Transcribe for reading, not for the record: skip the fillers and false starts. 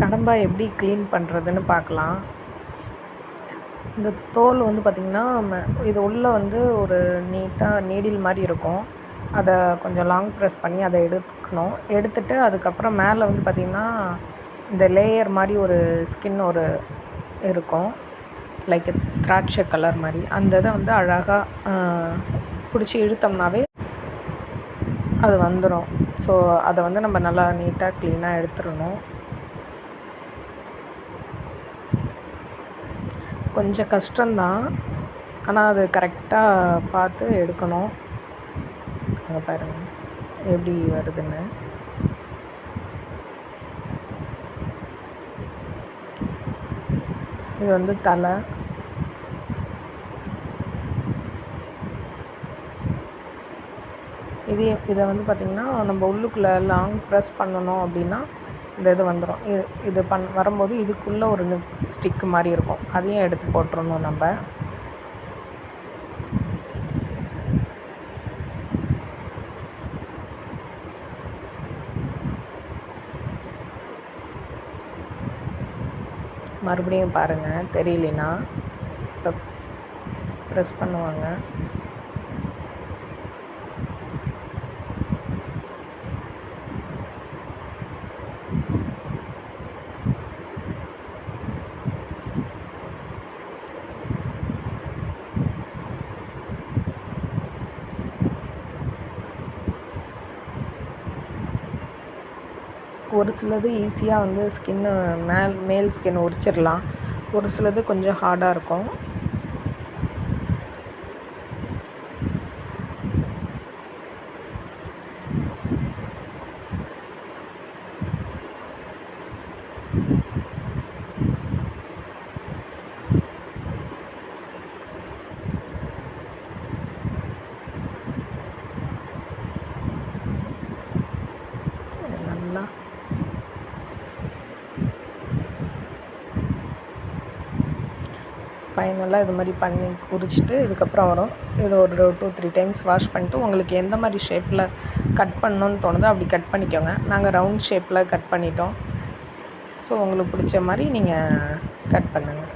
கடம்பா எப்படி க்ளீன் பண்ணுறதுன்னு பார்க்கலாம். இந்த தோல் வந்து பார்த்திங்கன்னா, இது உள்ளே வந்து ஒரு நீட்டாக நீடில் மாதிரி இருக்கும். அதை கொஞ்சம் லாங் ப்ரெஸ் பண்ணி அதை எடுத்துக்கணும். எடுத்துட்டு அதுக்கப்புறம் மேலே வந்து பார்த்திங்கன்னா, இந்த லேயர் மாதிரி ஒரு ஸ்கின் ஒரு இருக்கும். லைக் திராட்சை கலர் மாதிரி. அந்த இதை வந்து அழகாக பிடிச்சி இழுத்தோம்னாவே அது வந்துடும். ஸோ அதை வந்து நம்ம நல்லா நீட்டாக க்ளீனாக எடுத்துடணும். கொஞ்சம் கஷ்டம்தான், ஆனால் அது கரெக்டாக பார்த்து எடுக்கணும். அங்கே பாருங்கள் எப்படி வருதுன்னு. இது வந்து தலை. இதை வந்து பார்த்திங்கன்னா நம்ம உள்ளுக்குள்ளே லாங் ப்ரெஸ் பண்ணணும் அப்படின்னா இந்த இது வந்துடும். இது வரும்போது இதுக்குள்ளே ஒரு ஸ்டிக்கு மாதிரி இருக்கும். அதையும் எடுத்து போட்டுறணும் நம்ம. மறுபடியும் பாருங்கள், தெரியலனா இப்போ ப்ரெஸ் பண்ணுவாங்க. ஒரு சிலது ஈஸியாக வந்து ஸ்கின்னு மேல் ஸ்கின் உரிச்சிடலாம். ஒரு சிலது கொஞ்சம் ஹார்டாக இருக்கும். நல்லா ஃபைனலாக இது மாதிரி பண்ணி குறிச்சிட்டு இதுக்கப்புறம் வரும். இது ஒரு 2-3 டைம்ஸ் வாஷ் பண்ணிட்டு உங்களுக்கு எந்த மாதிரி ஷேப்பில் கட் பண்ணணுன்னு தோணுதோ அப்படி கட் பண்ணிக்கோங்க. நாங்கள் ரவுண்ட் ஷேப்பில் கட் பண்ணிட்டோம். ஸோ உங்களுக்கு பிடிச்ச மாதிரி நீங்கள் கட் பண்ணுங்கள்.